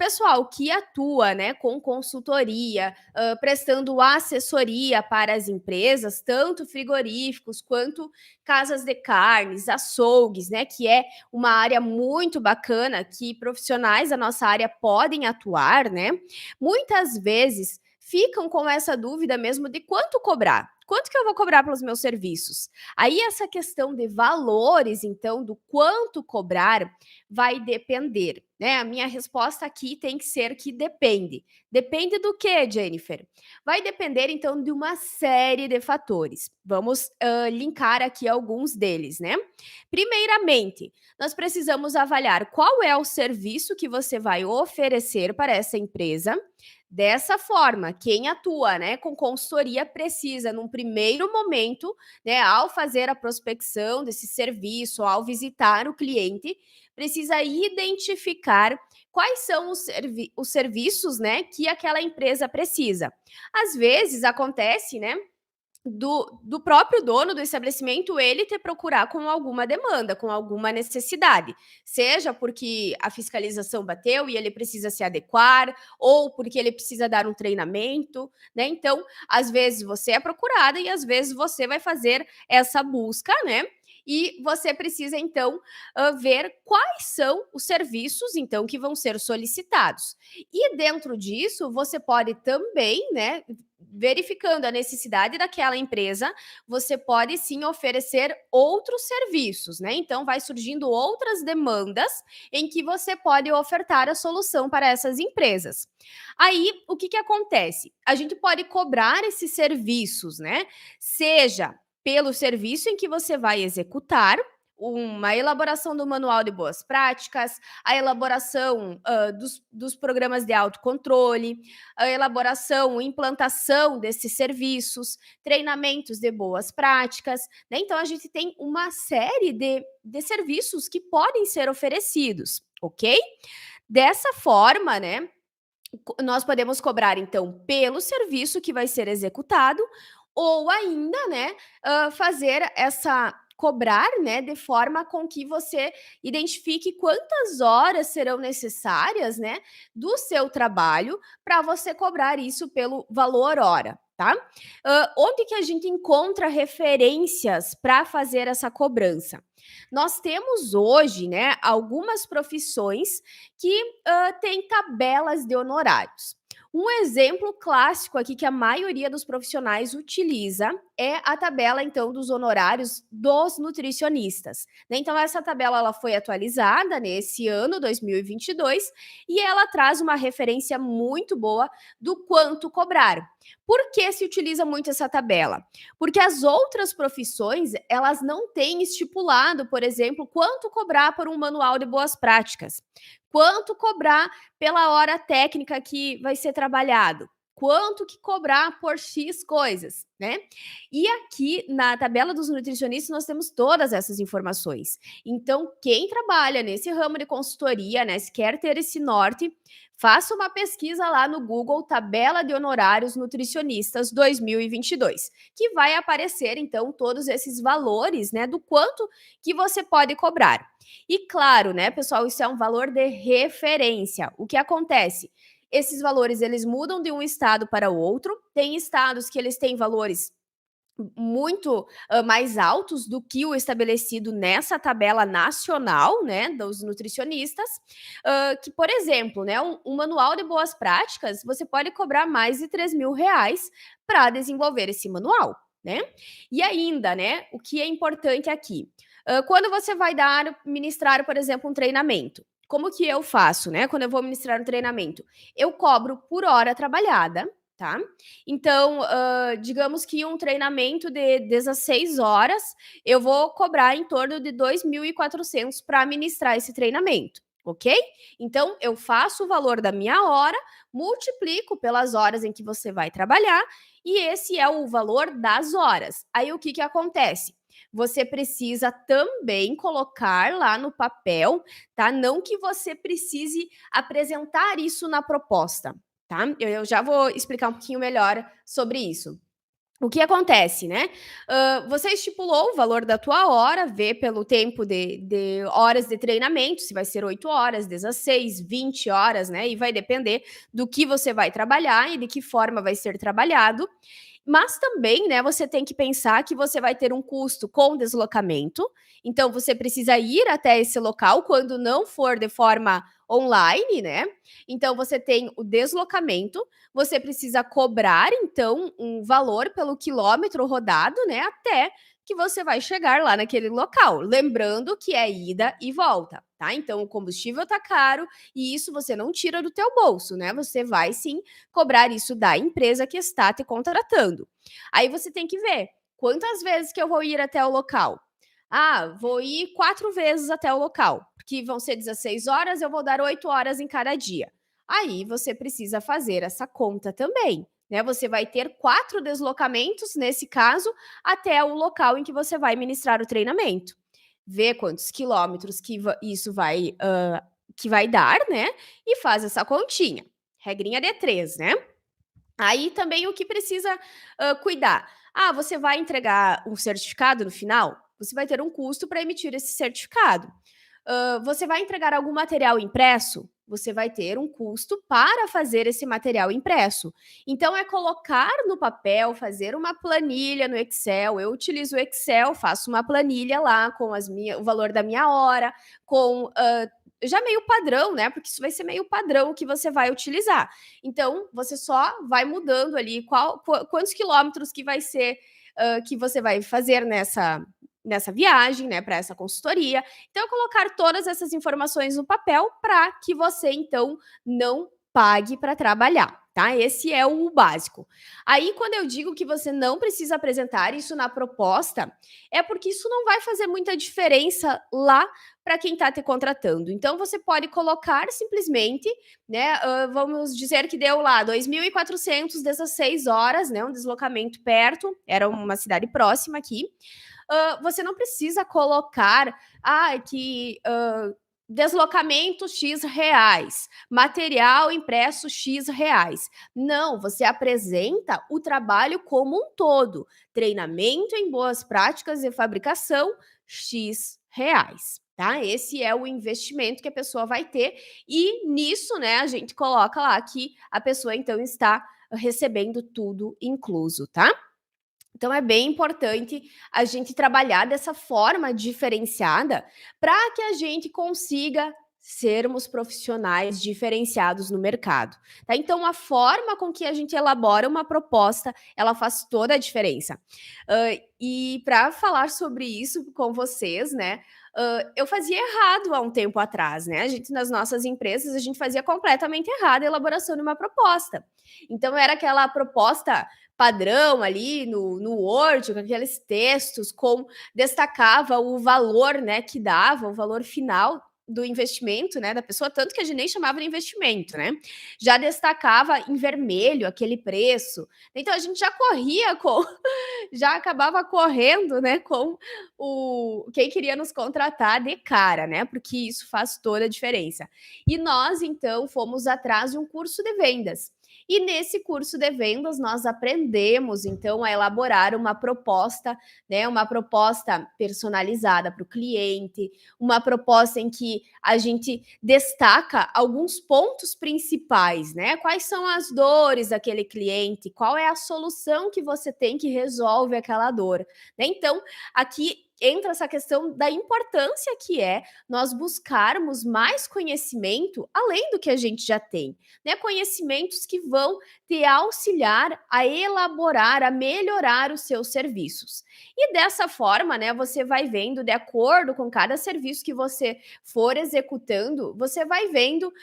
pessoal que atua, né, com consultoria, prestando assessoria para as empresas, tanto frigoríficos quanto casas de carnes, açougues, né, que é uma área muito bacana que profissionais da nossa área podem atuar, né? Muitas vezes ficam com essa dúvida mesmo de quanto cobrar. Quanto que eu vou cobrar pelos meus serviços? Aí essa questão de valores, então, do quanto cobrar, vai depender, né? A minha resposta aqui tem que ser que depende. Depende do que, Jennifer? Vai depender, então, de uma série de fatores. Vamos linkar aqui alguns deles, né? Primeiramente, nós precisamos avaliar qual é o serviço que você vai oferecer para essa empresa. Dessa forma, quem atua, né, com consultoria precisa, num primeiro momento, né, ao fazer a prospecção desse serviço, ao visitar o cliente, precisa identificar quais são os serviços, né, que aquela empresa precisa. Às vezes acontece, né, do próprio dono do estabelecimento ele te procurar com alguma demanda, com alguma necessidade, seja porque a fiscalização bateu e ele precisa se adequar, ou porque ele precisa dar um treinamento, né? Então, às vezes você é procurada e às vezes você vai fazer essa busca, né? E você precisa, então, ver quais são os serviços, então, que vão ser solicitados. E dentro disso, você pode também, né, verificando a necessidade daquela empresa, você pode sim oferecer outros serviços, né? Então, vai surgindo outras demandas em que você pode ofertar a solução para essas empresas. Aí, o que acontece? A gente pode cobrar esses serviços, né? Seja pelo serviço em que você vai executar, uma elaboração do manual de boas práticas, a elaboração dos programas de autocontrole, a elaboração, implantação desses serviços, treinamentos de boas práticas, né? Então, a gente tem uma série de serviços que podem ser oferecidos, ok? Dessa forma, né, nós podemos cobrar, então, pelo serviço que vai ser executado, ou ainda, né, fazer essa cobrar, né, de forma com que você identifique quantas horas serão necessárias, né, do seu trabalho para você cobrar isso pelo valor hora, tá? Onde que a gente encontra referências para fazer essa cobrança? Nós temos hoje, né, algumas profissões que têm tabelas de honorários. Um exemplo clássico aqui que a maioria dos profissionais utiliza é a tabela, então, dos honorários dos nutricionistas, né? Então, essa tabela ela foi atualizada nesse ano, 2022, e ela traz uma referência muito boa do quanto cobrar. Por que se utiliza muito essa tabela? Porque as outras profissões, elas não têm estipulado, por exemplo, quanto cobrar por um manual de boas práticas, quanto cobrar pela hora técnica que vai ser trabalhado, quanto que cobrar por X coisas, né? E aqui na tabela dos nutricionistas nós temos todas essas informações. Então, quem trabalha nesse ramo de consultoria, né, se quer ter esse norte, faça uma pesquisa lá no Google Tabela de Honorários Nutricionistas 2022, que vai aparecer então todos esses valores, né, do quanto que você pode cobrar. E claro, né, pessoal, isso é um valor de referência. O que acontece? Esses valores eles mudam de um estado para o outro. Tem estados que eles têm valores muito mais altos do que o estabelecido nessa tabela nacional, né, dos nutricionistas, que, por exemplo, né, um manual de boas práticas, você pode cobrar mais de R$ 3.000 para desenvolver esse manual, né? E ainda, né, o que é importante aqui, quando você vai ministrar, por exemplo, um treinamento, como que eu faço, né, quando eu vou ministrar um treinamento? Eu cobro por hora trabalhada, tá? Então, digamos que um treinamento de 16 horas, eu vou cobrar em torno de 2.400 para ministrar esse treinamento, ok? Então, eu faço o valor da minha hora, multiplico pelas horas em que você vai trabalhar, e esse é o valor das horas. Aí, o que acontece? Você precisa também colocar lá no papel, tá? Não que você precise apresentar isso na proposta, tá? Eu já vou explicar um pouquinho melhor sobre isso. O que acontece, né? Você estipulou o valor da tua hora, vê pelo tempo de horas de treinamento, se vai ser 8 horas, 16, 20 horas, né? E vai depender do que você vai trabalhar e de que forma vai ser trabalhado. Mas também, né, você tem que pensar que você vai ter um custo com deslocamento, então você precisa ir até esse local quando não for de forma online, né? Então você tem o deslocamento, você precisa cobrar então um valor pelo quilômetro rodado, né, até que você vai chegar lá naquele local. Lembrando que é ida e volta, tá? Então o combustível tá caro e isso você não tira do teu bolso, né? Você vai sim cobrar isso da empresa que está te contratando. Aí você tem que ver quantas vezes que eu vou ir até o local. Ah, vou ir 4 vezes até o local, porque vão ser 16 horas, eu vou dar 8 horas em cada dia. Aí você precisa fazer essa conta também, né? Você vai ter 4 deslocamentos, nesse caso, até o local em que você vai ministrar o treinamento. Vê quantos quilômetros que isso que vai dar, né? E faz essa continha. Regrinha de 3, né? Aí também o que precisa cuidar. Ah, você vai entregar um certificado no final? Você vai ter um custo para emitir esse certificado. Você vai entregar algum material impresso? Você vai ter um custo para fazer esse material impresso. Então, é colocar no papel, fazer uma planilha no Excel. Eu utilizo o Excel, faço uma planilha lá com o valor da minha hora, com já meio padrão, né? Porque isso vai ser meio padrão que você vai utilizar. Então, você só vai mudando ali quantos quilômetros que vai ser que você vai fazer nessa viagem, né, para essa consultoria. Então, colocar todas essas informações no papel para que você, então, não pague para trabalhar, tá? Esse é o básico. Aí, quando eu digo que você não precisa apresentar isso na proposta, é porque isso não vai fazer muita diferença lá para quem está te contratando. Então, você pode colocar simplesmente, né? Vamos dizer que deu lá 2.400 dessas 6 horas, né? Um deslocamento perto, era uma cidade próxima aqui. Você não precisa colocar que deslocamento X reais, material impresso X reais. Não, você apresenta o trabalho como um todo. Treinamento em boas práticas de fabricação X reais. Tá? Esse é o investimento que a pessoa vai ter, e nisso, né, a gente coloca lá que a pessoa então está recebendo tudo incluso, tá? Então é bem importante a gente trabalhar dessa forma diferenciada para que a gente consiga sermos profissionais diferenciados no mercado, tá? Então a forma com que a gente elabora uma proposta, ela faz toda a diferença. E para falar sobre isso com vocês, né, eu fazia errado há um tempo atrás, né? A gente, nas nossas empresas, a gente fazia completamente errado a elaboração de uma proposta. Então era aquela proposta padrão ali no Word, com aqueles textos, destacava o valor, né, que dava, o valor final do investimento, né, da pessoa, tanto que a gente nem chamava de investimento, né? Já destacava em vermelho aquele preço. Então a gente já corria com, já acabava correndo, né, com o quem queria nos contratar de cara, né? Porque isso faz toda a diferença. E nós então fomos atrás de um curso de vendas. E nesse curso de vendas nós aprendemos então a elaborar uma proposta, né, uma proposta personalizada para o cliente, uma proposta em que a gente destaca alguns pontos principais, né? Quais são as dores daquele cliente, qual é a solução que você tem que resolve aquela dor, né? Então, aqui entra essa questão da importância que é nós buscarmos mais conhecimento além do que a gente já tem, né? Conhecimentos que vão te auxiliar a elaborar, a melhorar os seus serviços. E dessa forma, né, você vai vendo, de acordo com cada serviço que você for executando, você vai vendo,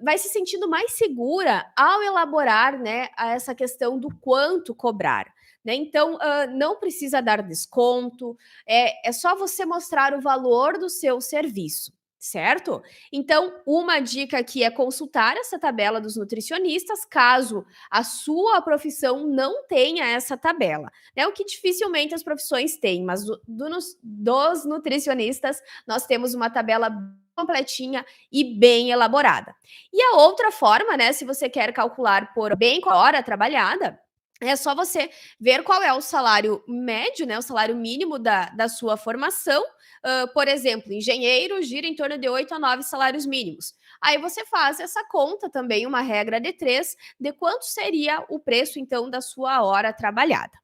vai se sentindo mais segura ao elaborar, né, essa questão do quanto cobrar. Né? Então, não precisa dar desconto, é só você mostrar o valor do seu serviço, certo? Então, uma dica aqui é consultar essa tabela dos nutricionistas, caso a sua profissão não tenha essa tabela, né? O que dificilmente as profissões têm, mas dos nutricionistas nós temos uma tabela completinha e bem elaborada. E a outra forma, né, se você quer calcular por bem com a hora trabalhada, É só você ver qual é o salário médio, né, o salário mínimo da sua formação. Por exemplo, engenheiro gira em torno de 8 a 9 salários mínimos. Aí você faz essa conta também, uma regra de 3, de quanto seria o preço, então, da sua hora trabalhada.